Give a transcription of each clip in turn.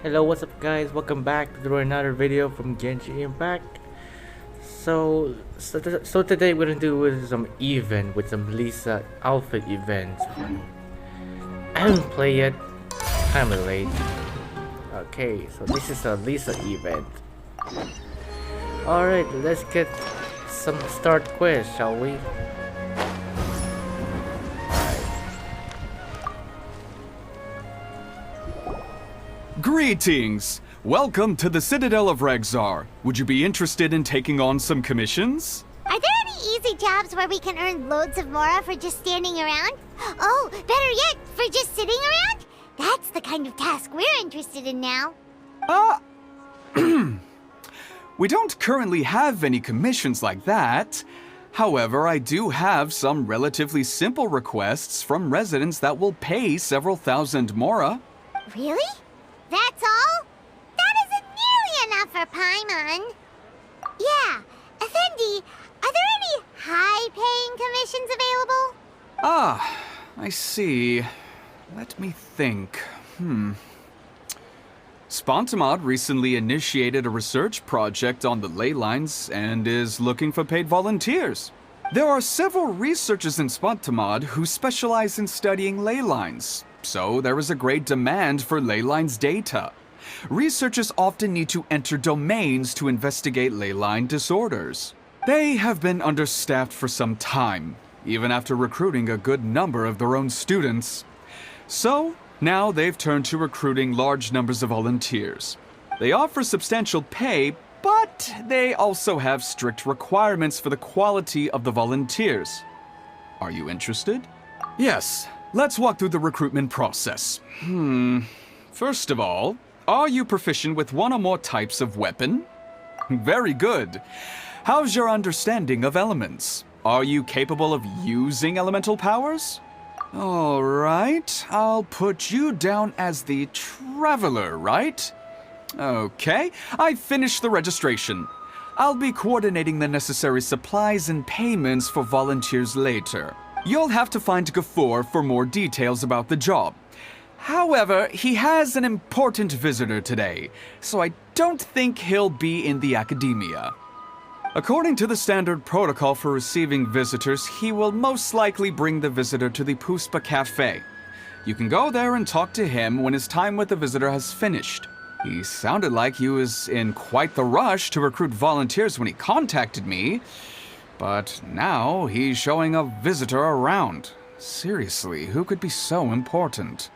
Hello, what's up guys? Welcome back to another video from Genshin Impact. So today we're gonna do some event with some Lisa outfit events. I haven't played yet. Kinda late. Okay, so this is a Lisa event. Alright, let's get some start quest, shall we? Greetings! Welcome to the Citadel of Regzar. Would you be interested in taking on some commissions? Are there any easy jobs where we can earn loads of Mora for just standing around? Oh, better yet, for just sitting around? That's the kind of task we're interested in now. We don't currently have any commissions like that. However, I do have some relatively simple requests from residents that will pay several thousand Mora. Really? That's all? That isn't nearly enough for Paimon. Yeah, Effendi, are there any high-paying commissions available? Ah, I see. Let me think. Spontamod recently initiated a research project on the ley lines and is looking for paid volunteers. There are several researchers in Spontamod who specialize in studying ley lines, so there is a great demand for ley lines data. Researchers often need to enter domains to investigate ley line disorders. They have been understaffed for some time, even after recruiting a good number of their own students. So, now they've turned to recruiting large numbers of volunteers. They offer substantial pay, but they also have strict requirements for the quality of the volunteers. Are you interested? Yes, let's walk through the recruitment process. First of all, are you proficient with one or more types of weapon? Very good. How's your understanding of elements? Are you capable of using elemental powers? All right, I'll put you down as the Traveler, right? Okay, I've finished the registration. I'll be coordinating the necessary supplies and payments for volunteers later. You'll have to find Gafoor for more details about the job. However, he has an important visitor today, so I don't think he'll be in the academia. According to the standard protocol for receiving visitors, he will most likely bring the visitor to the Puspa Cafe. You can go there and talk to him when his time with the visitor has finished. He sounded like he was in quite the rush to recruit volunteers when he contacted me, but now he's showing a visitor around. Seriously, who could be so important?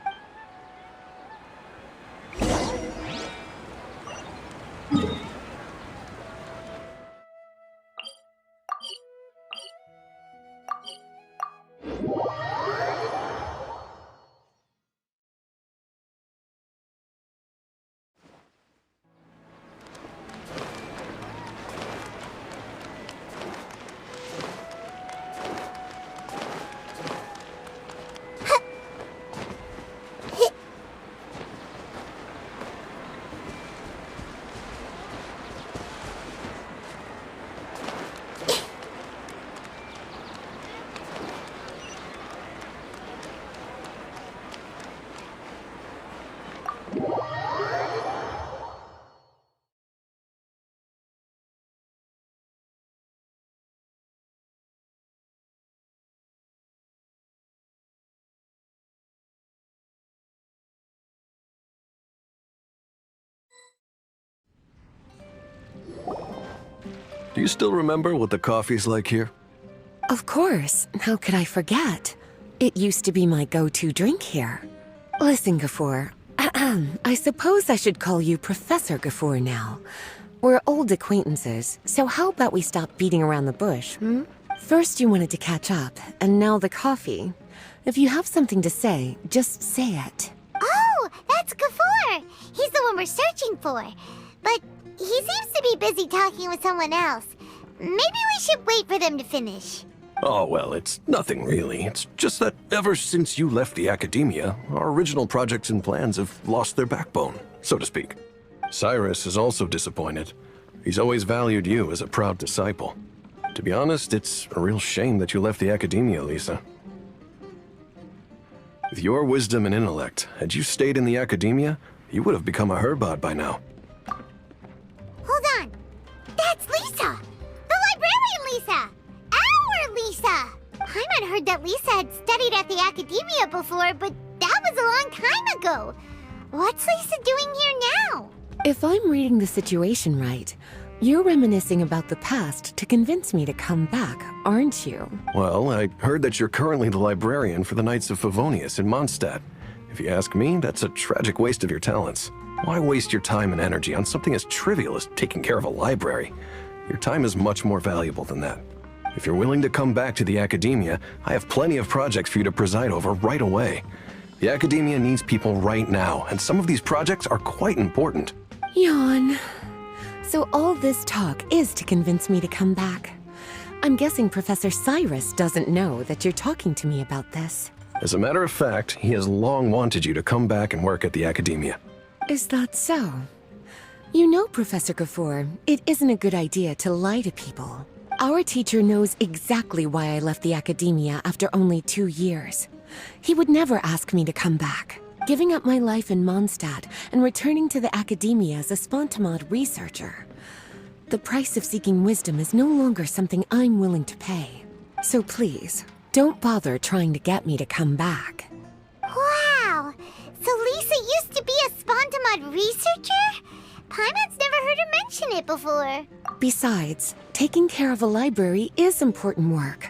Do you still remember what the coffee's like here? Of course. How could I forget? It used to be my go-to drink here. Listen, Gafoor. I suppose I should call you Professor Gafoor now. We're old acquaintances, so how about we stop beating around the bush, First you wanted to catch up, and now the coffee. If you have something to say, just say it. Oh, that's Gafoor! He's the one we're searching for. But he seems to be busy talking with someone else. Maybe we should wait for them to finish. Oh, well, it's nothing really. It's just that ever since you left the academia, our original projects and plans have lost their backbone, so to speak. Cyrus is also disappointed. He's always valued you as a proud disciple. To be honest, it's a real shame that you left the academia, Lisa. With your wisdom and intellect, had you stayed in the academia, you would have become a herbot by now. Hold on. That's Lisa! The librarian Lisa! Our Lisa! Paimon heard that Lisa had studied at the academia before, but that was a long time ago. What's Lisa doing here now? If I'm reading the situation right, you're reminiscing about the past to convince me to come back, aren't you? Well, I heard that you're currently the librarian for the Knights of Favonius in Mondstadt. If you ask me, that's a tragic waste of your talents. Why waste your time and energy on something as trivial as taking care of a library? Your time is much more valuable than that. If you're willing to come back to the academia, I have plenty of projects for you to preside over right away. The academia needs people right now, and some of these projects are quite important. Yawn. So all this talk is to convince me to come back. I'm guessing Professor Cyrus doesn't know that you're talking to me about this. As a matter of fact, he has long wanted you to come back and work at the academia. Is that so? You know, Professor Gafoor, it isn't a good idea to lie to people. Our teacher knows exactly why I left the academia after only 2 years. He would never ask me to come back. Giving up my life in Mondstadt and returning to the academia as a Spontamod researcher. The price of seeking wisdom is no longer something I'm willing to pay. So please, don't bother trying to get me to come back. Wow! So Lisa used to be a Spontamod researcher? Paimon's never heard her mention it before. Besides, taking care of a library is important work.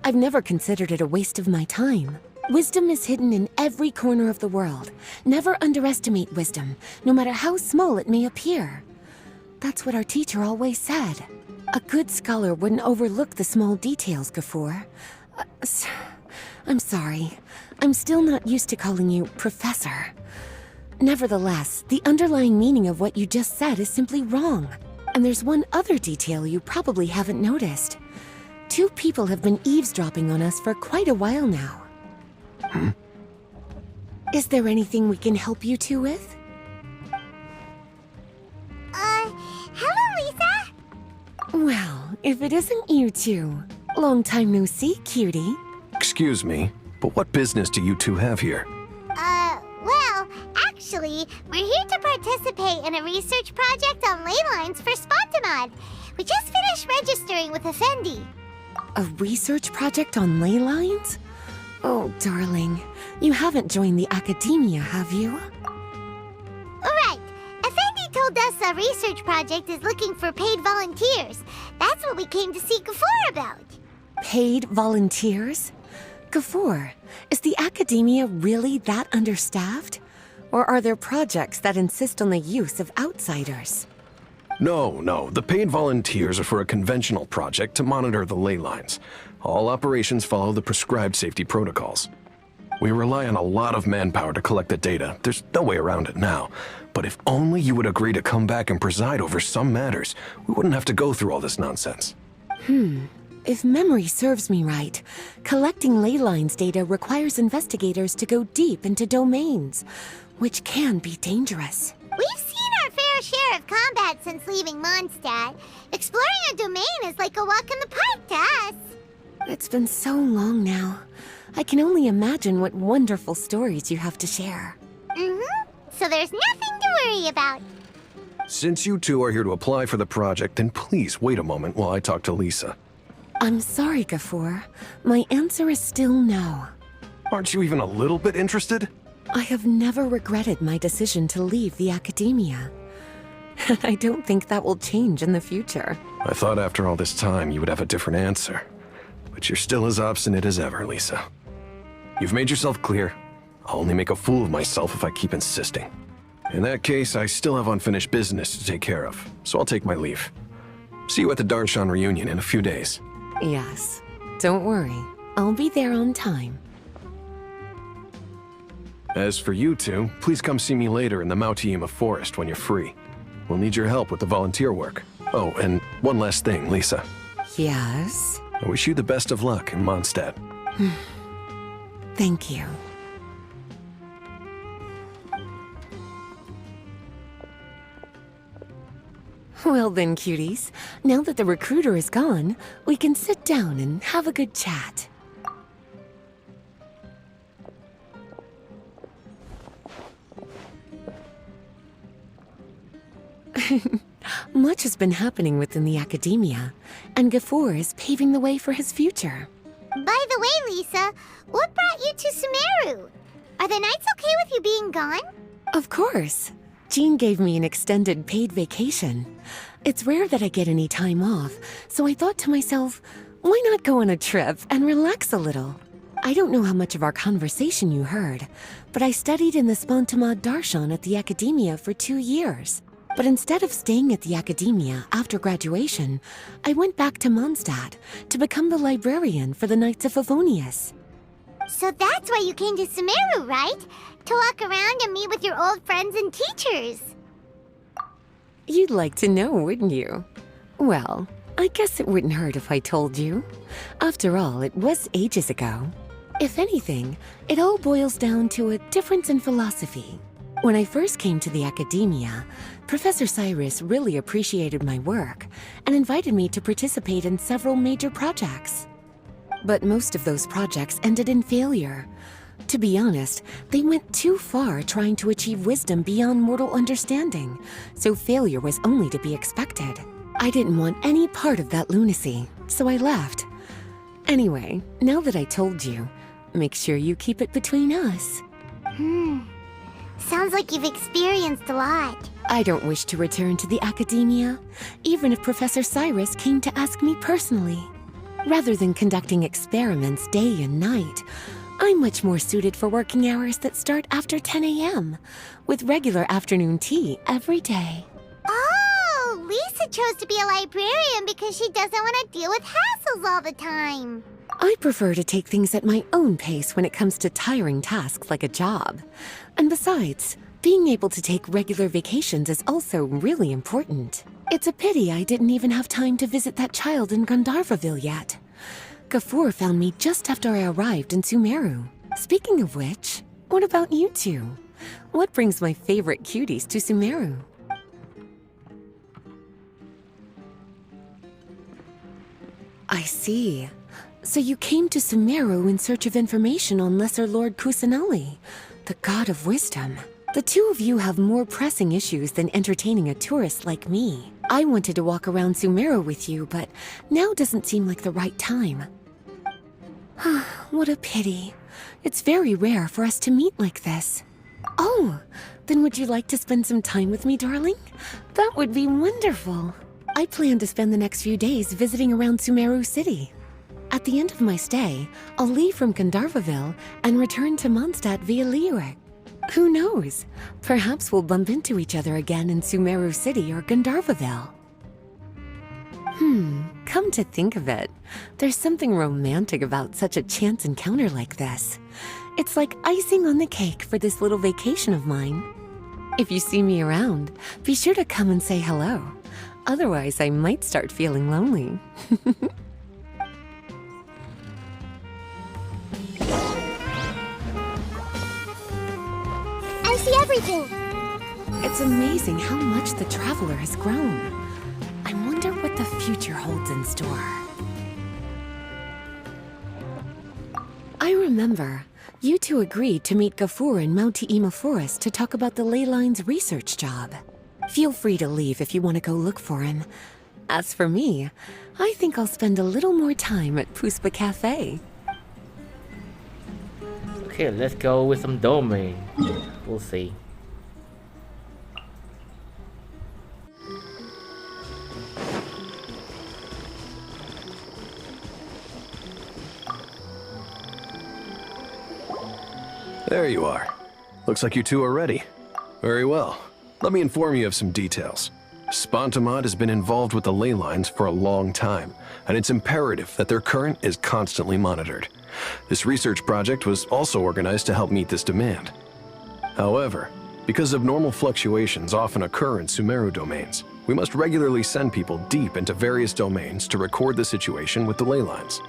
I've never considered it a waste of my time. Wisdom is hidden in every corner of the world. Never underestimate wisdom, no matter how small it may appear. That's what our teacher always said. A good scholar wouldn't overlook the small details, Gafoor. I'm sorry. I'm still not used to calling you Professor. Nevertheless, the underlying meaning of what you just said is simply wrong. And there's one other detail you probably haven't noticed. 2 people have been eavesdropping on us for quite a while now. Is there anything we can help you two with? Hello, Lisa? Well, if it isn't you two. Long time no see, cutie. Excuse me, but what business do you two have here? Well, actually, we're here to participate in a research project on ley lines for Spontamod. We just finished registering with Effendi. A research project on ley lines? Oh, darling, you haven't joined the academia, have you? Right. Effendi told us a research project is looking for paid volunteers. That's what we came to see Gafoor about. Paid volunteers? Gafoor, is the academia really that understaffed? Or are there projects that insist on the use of outsiders? No, the paid volunteers are for a conventional project to monitor the ley lines. All operations follow the prescribed safety protocols. We rely on a lot of manpower to collect the data. There's no way around it now. But if only you would agree to come back and preside over some matters, we wouldn't have to go through all this nonsense. If memory serves me right, collecting ley lines data requires investigators to go deep into domains, which can be dangerous. We've seen our fair share of combat since leaving Mondstadt. Exploring a domain is like a walk in the park to us. It's been so long now. I can only imagine what wonderful stories you have to share. So there's nothing to worry about. Since you two are here to apply for the project, then please wait a moment while I talk to Lisa. I'm sorry, Gafoor. My answer is still no. Aren't you even a little bit interested? I have never regretted my decision to leave the academia. And I don't think that will change in the future. I thought after all this time you would have a different answer. But you're still as obstinate as ever, Lisa. You've made yourself clear. I'll only make a fool of myself if I keep insisting. In that case, I still have unfinished business to take care of, so I'll take my leave. See you at the Darshan reunion in a few days. Yes. Don't worry. I'll be there on time. As for you two, please come see me later in the Mautiima forest when you're free. We'll need your help with the volunteer work. Oh, and one last thing, Lisa. Yes? I wish you the best of luck in Mondstadt. Thank you. Well then, cuties. Now that the recruiter is gone, we can sit down and have a good chat. Much has been happening within the academia, and Gafoor is paving the way for his future. By the way, Lisa, what brought you to Sumeru? Are the Knights okay with you being gone? Of course. Jean gave me an extended paid vacation. It's rare that I get any time off, so I thought to myself, why not go on a trip and relax a little? I don't know how much of our conversation you heard, but I studied in the Spontamad Darshan at the Academia for 2 years. But instead of staying at the Academia after graduation, I went back to Mondstadt to become the librarian for the Knights of Favonius. So that's why you came to Sumeru, right? To walk around and meet with your old friends and teachers. You'd like to know, wouldn't you? Well, I guess it wouldn't hurt if I told you. After all, it was ages ago. If anything, it all boils down to a difference in philosophy. When I first came to the Academia, Professor Cyrus really appreciated my work and invited me to participate in several major projects. But most of those projects ended in failure. To be honest, they went too far trying to achieve wisdom beyond mortal understanding, so failure was only to be expected. I didn't want any part of that lunacy, so I left. Anyway, now that I told you, make sure you keep it between us. Sounds like you've experienced a lot. I don't wish to return to the Academia, even if Professor Cyrus came to ask me personally. Rather than conducting experiments day and night, I'm much more suited for working hours that start after 10 a.m., with regular afternoon tea every day. Oh, Lisa chose to be a librarian because she doesn't want to deal with hassles all the time. I prefer to take things at my own pace when it comes to tiring tasks like a job. And besides, being able to take regular vacations is also really important. It's a pity I didn't even have time to visit that child in Gandharvaville yet. Gafoor found me just after I arrived in Sumeru. Speaking of which, what about you two? What brings my favorite cuties to Sumeru? I see. So you came to Sumeru in search of information on Lesser Lord Kusanali, the god of wisdom. The two of you have more pressing issues than entertaining a tourist like me. I wanted to walk around Sumeru with you, but now doesn't seem like the right time. What a pity. It's very rare for us to meet like this. Oh, then would you like to spend some time with me, darling? That would be wonderful. I plan to spend the next few days visiting around Sumeru City. At the end of my stay, I'll leave from Gandharvaville and return to Mondstadt via Liyue. Who knows? Perhaps we'll bump into each other again in Sumeru City or Gandharvaville. Come to think of it, there's something romantic about such a chance encounter like this. It's like icing on the cake for this little vacation of mine. If you see me around, be sure to come and say hello. Otherwise, I might start feeling lonely. I see everything. It's amazing how much the traveler has grown. I wonder what the future holds in store. I remember, you two agreed to meet Gafoor in Mount Te'ima Forest to talk about the ley lines research job. Feel free to leave if you want to go look for him. As for me, I think I'll spend a little more time at Puspa Cafe. Okay, let's go with some domain. We'll see. There you are. Looks like you two are ready. Very well. Let me inform you of some details. Spontamod has been involved with the ley lines for a long time, and it's imperative that their current is constantly monitored. This research project was also organized to help meet this demand. However, because abnormal fluctuations often occur in Sumeru domains, we must regularly send people deep into various domains to record the situation with the ley lines.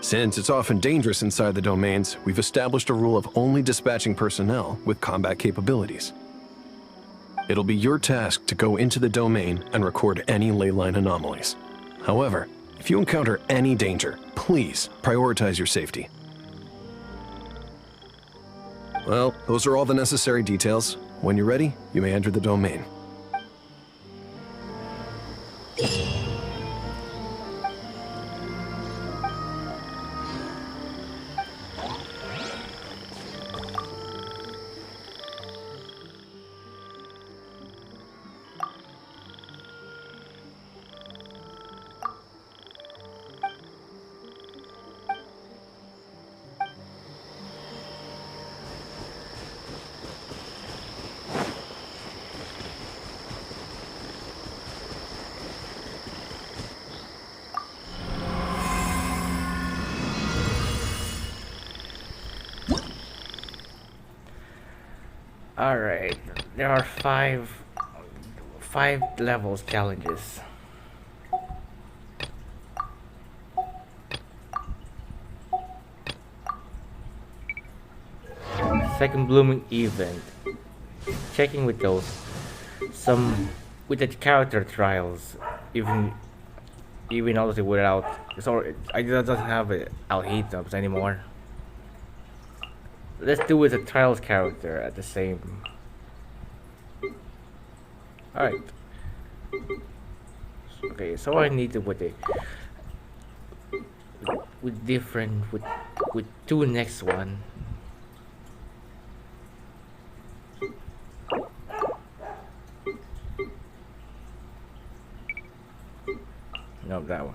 Since it's often dangerous inside the domains, we've established a rule of only dispatching personnel with combat capabilities. It'll be your task to go into the domain and record any ley line anomalies. However, if you encounter any danger, please prioritize your safety. Well, those are all the necessary details. When you're ready, you may enter the domain. Alright, there are five levels challenges. Second blooming event. Checking with those some with the character trials, even also without, so I doesn't have it alhitams anymore. Let's do with a trials character at the same. Alright. Okay, so I need to put it with different with two next one. No, that one.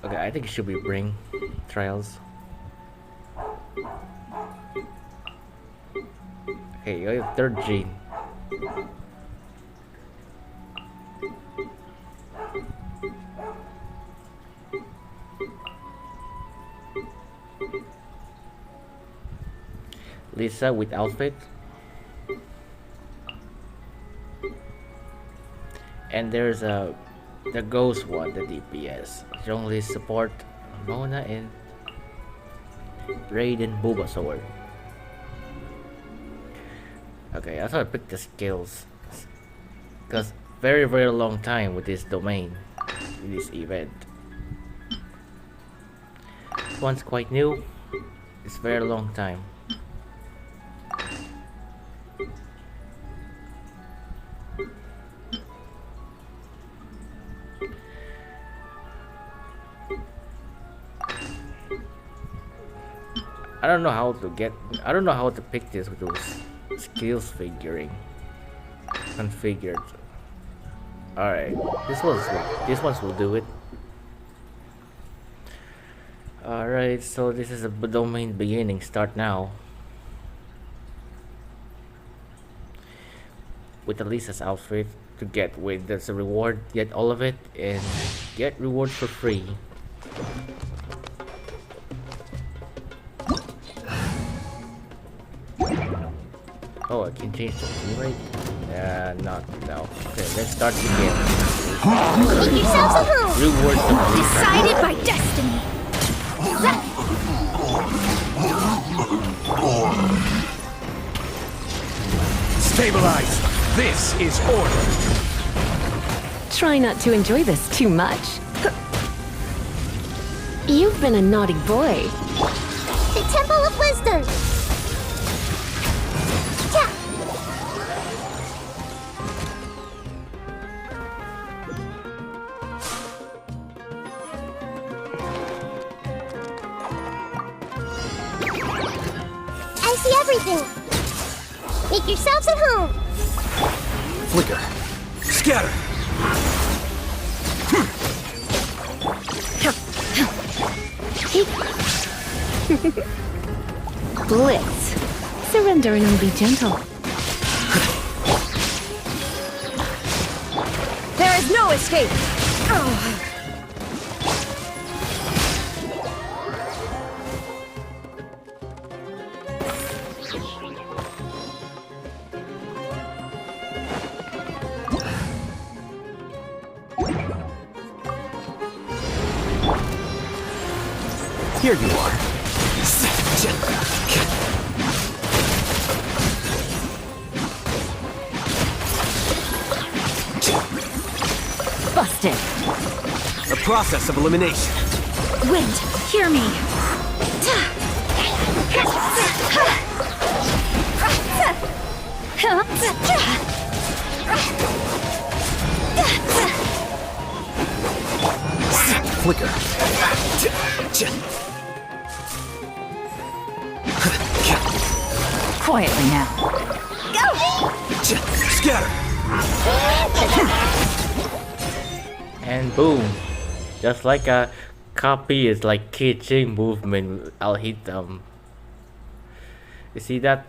Okay, I think it should be bring trials. Okay, you have third gene. Lisa with outfit. And there's the ghost one, the DPS. Strongly support Mona and Raiden Bulbasaur. Okay, I thought I picked the skills because very long time with this domain, with this event. This one's quite new. It's very long time. I don't know how to pick this with those skills figuring configured. Alright, this ones will do it. Alright, so this is a domain beginning, start now. With Elisa's outfit to get with that's a reward, get all of it and get reward for free. Oh, I can change the team rate? Not now. Okay, let's start again. Make yourselves at home! Reward the Decided by destiny! Stabilize! This is order! Try not to enjoy this too much. You've been a naughty boy. The Temple of Wisdom! Yeah. I see everything! Make yourselves at home! Flicker! Scatter! Blitz. Surrender and be gentle. There is no escape! Here you are. Busted. A process of elimination. Wind, hear me. Flicker. Quietly now. Scatter! and boom. Just like a copy is like keychain movement, I'll hit them. You see that?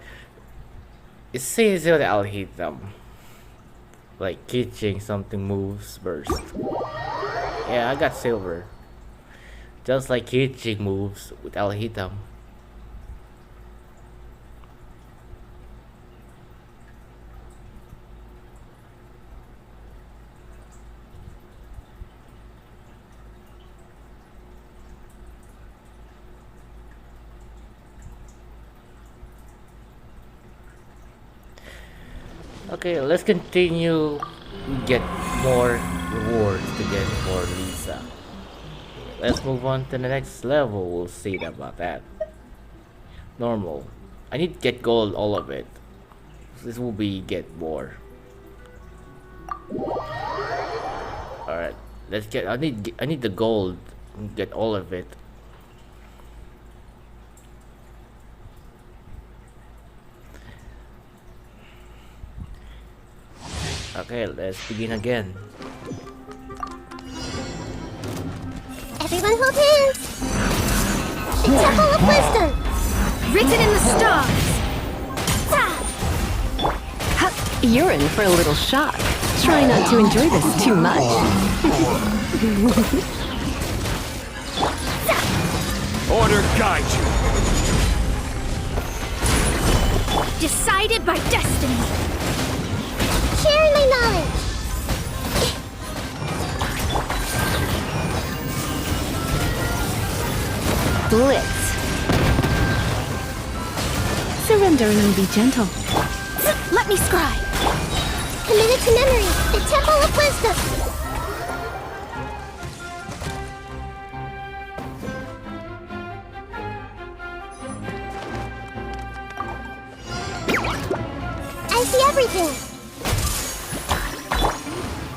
It says that I'll hit them. Like keychain something moves burst. Yeah, I got silver. Just like Kichi moves with Alhitam. Okay, let's continue. We get more rewards to get for Lisa. Let's move on to the next level. We'll see about that. Normal. I need to get gold, all of it. This will be get more. Alright, let's get. I need the gold. Get all of it. Okay, let's begin again. Everyone hold hands! The Temple of Wisdom! Written in the stars! You're in for a little shock. Try not to enjoy this too much. Order guide you. Decided by destiny! Sharing my knowledge! Blitz. Surrender and I'll be gentle. Let me scribe! Committed to memory, the Temple of Wisdom! I see everything!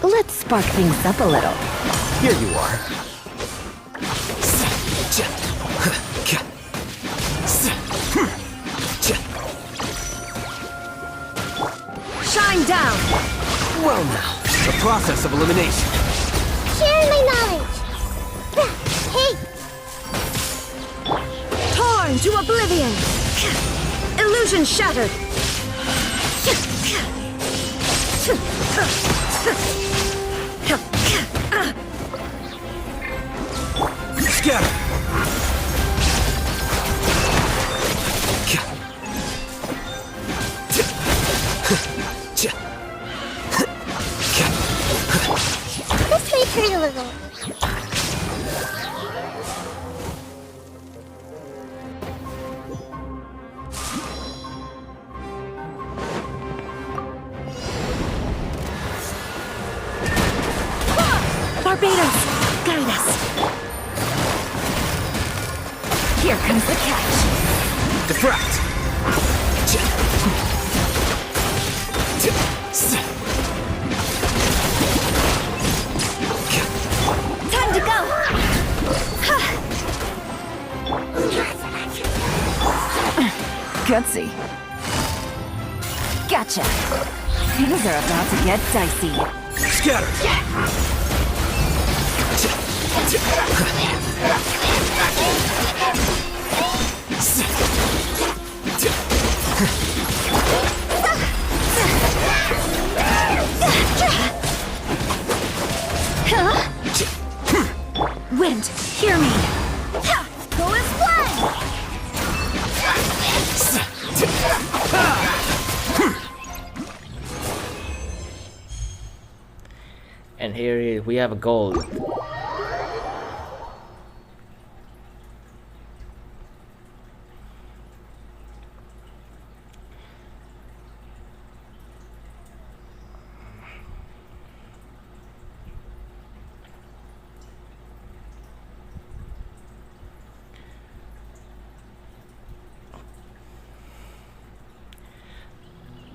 Let's spark things up a little. Here you are. Shine down! Well now, the process of elimination. Sharing my knowledge! Hey! Torn to oblivion! Illusion shattered! Scatter! This may hurt a little. Barbados, guide us. Here comes the catch. Defract! Time to go! Gutsy. Gotcha. Things are about to get dicey. Scatter! Wind, hear me. Go as one! And here we have a gold.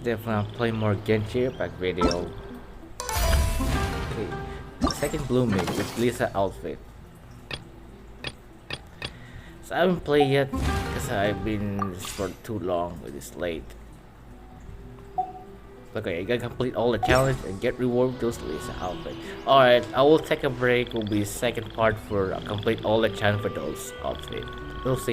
Definitely play more Genshin Impact video. Okay. Second blooming with Lisa outfit. So I haven't played yet because I've been for too long with this late. Okay, I gotta complete all the challenge and get reward with those Lisa outfit. Alright, I will take a break. Will be second part for complete all the challenge for those outfit. We'll see.